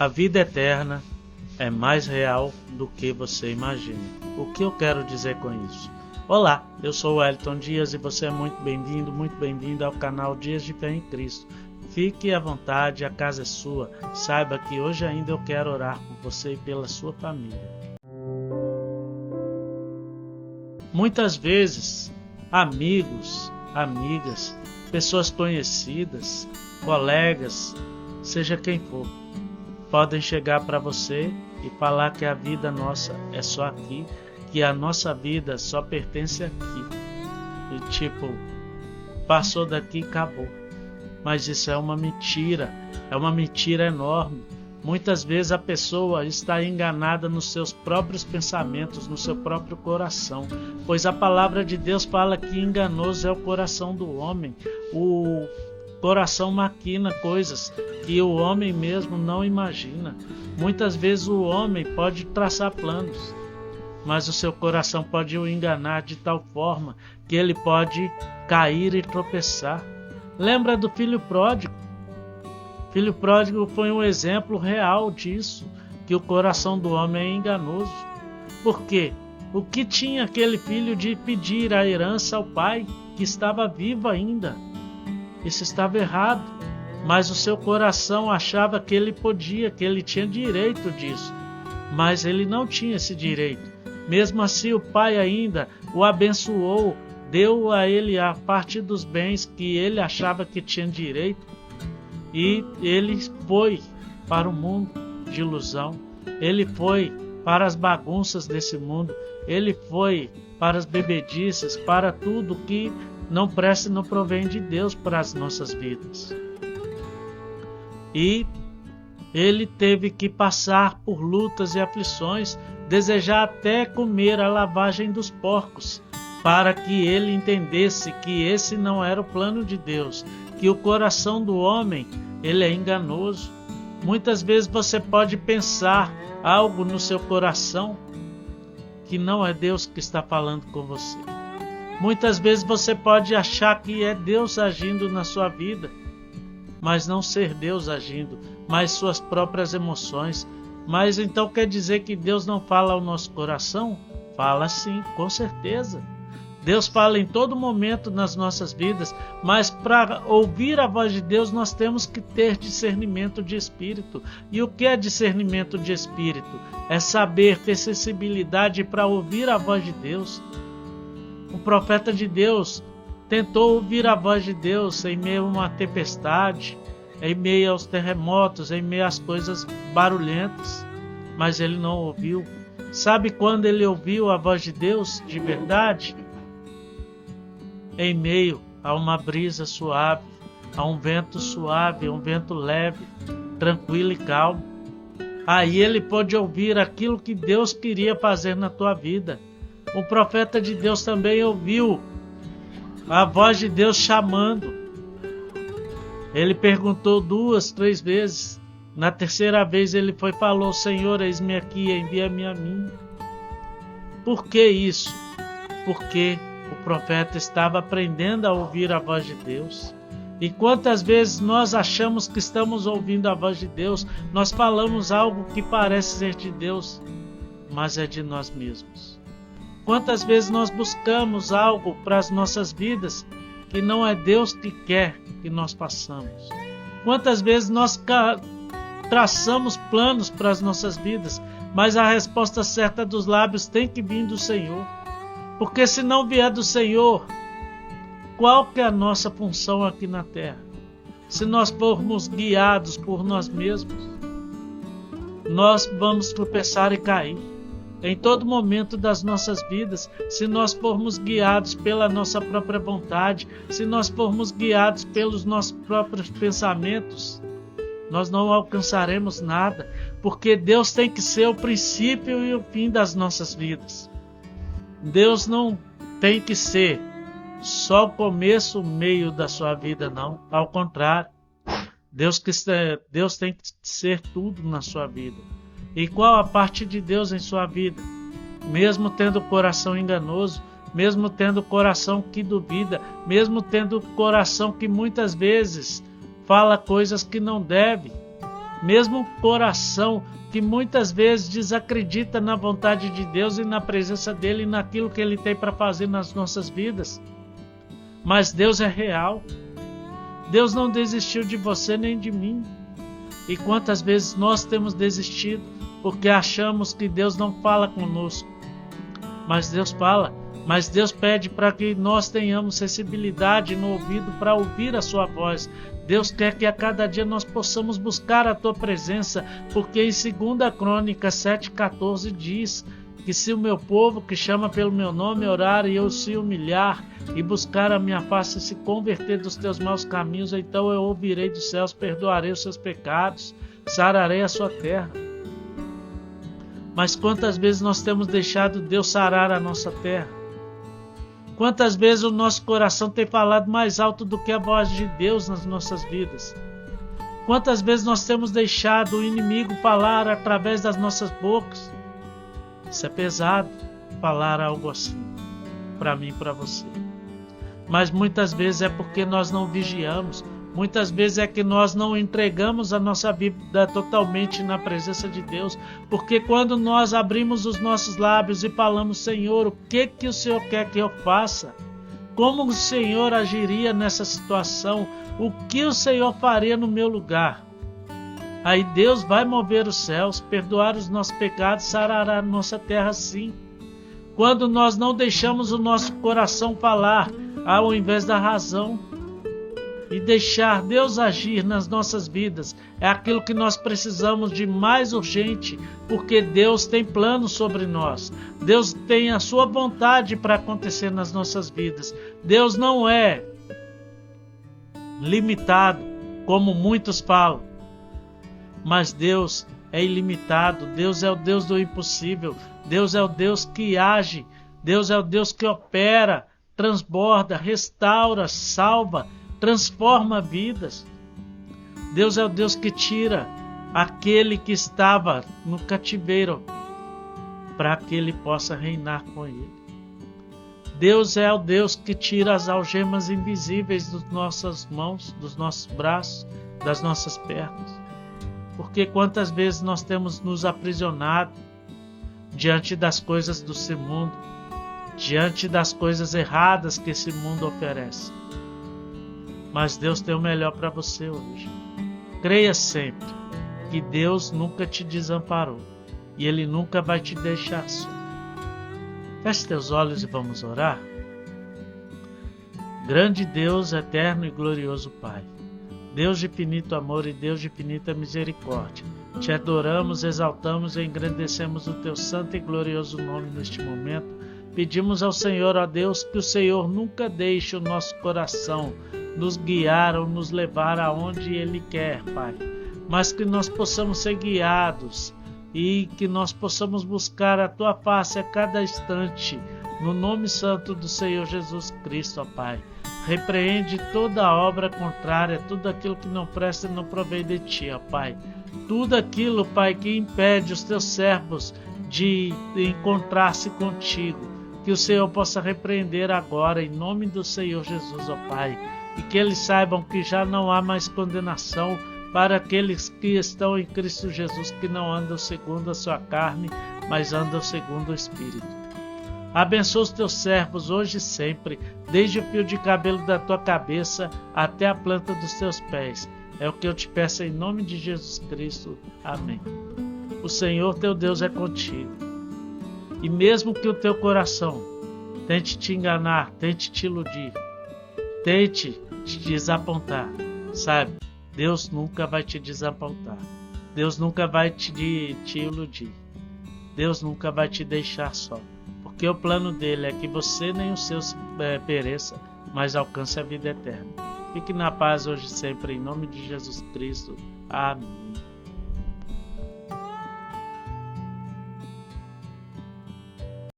A vida eterna é mais real do que você imagina. O que eu quero dizer com isso? Olá, eu sou o Wellington Dias e você é muito bem-vindo ao canal Dias de Fé em Cristo. Fique à vontade, a casa é sua. Saiba que hoje ainda eu quero orar por você e pela sua família. Muitas vezes, amigos, amigas, pessoas conhecidas, colegas, seja quem for, podem chegar para você e falar que a vida nossa é só aqui, que a nossa vida só pertence aqui. E passou daqui e acabou. Mas isso é uma mentira enorme. Muitas vezes a pessoa está enganada nos seus próprios pensamentos, no seu próprio coração, pois a palavra de Deus fala que enganoso é o coração do homem. O coração maquina coisas que o homem mesmo não imagina. Muitas vezes o homem pode traçar planos, mas o seu coração pode o enganar de tal forma que ele pode cair e tropeçar. Lembra do filho pródigo? O filho pródigo foi um exemplo real disso, que o coração do homem é enganoso. Por quê? O que tinha aquele filho de pedir a herança ao pai, que estava vivo ainda? Isso estava errado, mas o seu coração achava que ele podia, que ele tinha direito disso, mas ele não tinha esse direito. Mesmo assim, o pai ainda o abençoou, deu a ele a parte dos bens que ele achava que tinha direito, e ele foi para o mundo de ilusão, ele foi para as bagunças desse mundo, ele foi para as bebedices, para tudo que não presta e não provém de Deus para as nossas vidas. E ele teve que passar por lutas e aflições, desejar até comer a lavagem dos porcos, para que ele entendesse que esse não era o plano de Deus, que o coração do homem ele é enganoso. Muitas vezes você pode pensar algo no seu coração que não é Deus que está falando com você. Muitas vezes você pode achar que é Deus agindo na sua vida, mas não ser Deus agindo, mas suas próprias emoções. Mas então quer dizer que Deus não fala ao nosso coração? Fala sim, com certeza. Deus fala em todo momento nas nossas vidas, mas para ouvir a voz de Deus nós temos que ter discernimento de espírito. E o que é discernimento de espírito? É saber, ter sensibilidade para ouvir a voz de Deus. O profeta de Deus tentou ouvir a voz de Deus em meio a uma tempestade, em meio aos terremotos, em meio às coisas barulhentas, mas ele não ouviu. Sabe quando ele ouviu a voz de Deus de verdade? Em meio a uma brisa suave, a um vento suave, a um vento leve, tranquilo e calmo. Aí ele pôde ouvir aquilo que Deus queria fazer na tua vida. O profeta de Deus também ouviu a voz de Deus chamando. Ele perguntou 2, 3 vezes. Na terceira vez ele falou: Senhor, eis-me aqui, envia-me a mim. Por que isso? Porque o profeta estava aprendendo a ouvir a voz de Deus. E quantas vezes nós achamos que estamos ouvindo a voz de Deus, nós falamos algo que parece ser de Deus, mas é de nós mesmos. Quantas vezes nós buscamos algo para as nossas vidas que não é Deus que quer que nós façamos. Quantas vezes nós traçamos planos para as nossas vidas, mas a resposta certa dos lábios tem que vir do Senhor. Porque se não vier do Senhor, qual que é a nossa função aqui na terra? Se nós formos guiados por nós mesmos, nós vamos tropeçar e cair. Em todo momento das nossas vidas, se nós formos guiados pela nossa própria vontade, se nós formos guiados pelos nossos próprios pensamentos, nós não alcançaremos nada, porque Deus tem que ser o princípio e o fim das nossas vidas. Deus não tem que ser só o começo, o meio da sua vida, não. Ao contrário, Deus tem que ser tudo na sua vida. E qual a parte de Deus em sua vida? Mesmo tendo o coração enganoso, mesmo tendo o coração que duvida, mesmo tendo o coração que muitas vezes fala coisas que não deve, mesmo um coração que muitas vezes desacredita na vontade de Deus e na presença dele e naquilo que ele tem para fazer nas nossas vidas. Mas Deus é real. Deus não desistiu de você nem de mim. E quantas vezes nós temos desistido porque achamos que Deus não fala conosco. Mas Deus fala. Mas Deus pede para que nós tenhamos sensibilidade no ouvido para ouvir a sua voz. Deus quer que a cada dia nós possamos buscar a tua presença, porque em 2 Crônicas 7,14 diz que se o meu povo que chama pelo meu nome orar e eu se humilhar e buscar a minha face e se converter dos teus maus caminhos, então eu ouvirei dos céus, perdoarei os seus pecados, sararei a sua terra. Mas quantas vezes nós temos deixado Deus sarar a nossa terra? Quantas vezes o nosso coração tem falado mais alto do que a voz de Deus nas nossas vidas? Quantas vezes nós temos deixado o inimigo falar através das nossas bocas? Isso é pesado, falar algo assim, para mim e para você. Mas muitas vezes é porque nós não vigiamos. Muitas vezes é que nós não entregamos a nossa vida totalmente na presença de Deus, porque quando nós abrimos os nossos lábios e falamos, Senhor, o que o Senhor quer que eu faça? Como o Senhor agiria nessa situação? O que o Senhor faria no meu lugar? Aí Deus vai mover os céus, perdoar os nossos pecados, sarará a nossa terra sim. Quando nós não deixamos o nosso coração falar, ao invés da razão, e deixar Deus agir nas nossas vidas é aquilo que nós precisamos de mais urgente, porque Deus tem planos sobre nós. Deus tem a sua vontade para acontecer nas nossas vidas. Deus não é limitado, como muitos falam, mas Deus é ilimitado. Deus é o Deus do impossível. Deus é o Deus que age. Deus é o Deus que opera, transborda, restaura, salva, transforma vidas. Deus é o Deus que tira aquele que estava no cativeiro para que ele possa reinar com ele. Deus é o Deus que tira as algemas invisíveis das nossas mãos, dos nossos braços, das nossas pernas. Porque quantas vezes nós temos nos aprisionado diante das coisas desse mundo, diante das coisas erradas que esse mundo oferece. Mas Deus tem o melhor para você hoje. Creia sempre que Deus nunca te desamparou e Ele nunca vai te deixar só. Feche teus olhos e vamos orar. Grande Deus, eterno e glorioso Pai, Deus de infinito amor e Deus de infinita misericórdia, te adoramos, exaltamos e engrandecemos o teu santo e glorioso nome neste momento. Pedimos ao Senhor, ó Deus, que o Senhor nunca deixe o nosso coração nos guiar ou nos levar aonde Ele quer, Pai, mas que nós possamos ser guiados e que nós possamos buscar a Tua face a cada instante, no nome santo do Senhor Jesus Cristo, ó Pai. Repreende toda obra contrária, tudo aquilo que não presta e não provém de Ti, ó Pai. Tudo aquilo, Pai, que impede os Teus servos de encontrar-se contigo, que o Senhor possa repreender agora, em nome do Senhor Jesus, ó Pai. E que eles saibam que já não há mais condenação para aqueles que estão em Cristo Jesus, que não andam segundo a sua carne, mas andam segundo o Espírito. Abençoa os teus servos hoje e sempre, desde o fio de cabelo da tua cabeça até a planta dos teus pés. É o que eu te peço em nome de Jesus Cristo. Amém. O Senhor teu Deus é contigo. E mesmo que o teu coração tente te enganar, tente te iludir, tente te desapontar, sabe? Deus nunca vai te desapontar. Deus nunca vai te iludir. Deus nunca vai te deixar só. Porque o plano dele é que você nem os seus pereça, mas alcance a vida eterna. Fique na paz hoje e sempre, em nome de Jesus Cristo. Amém.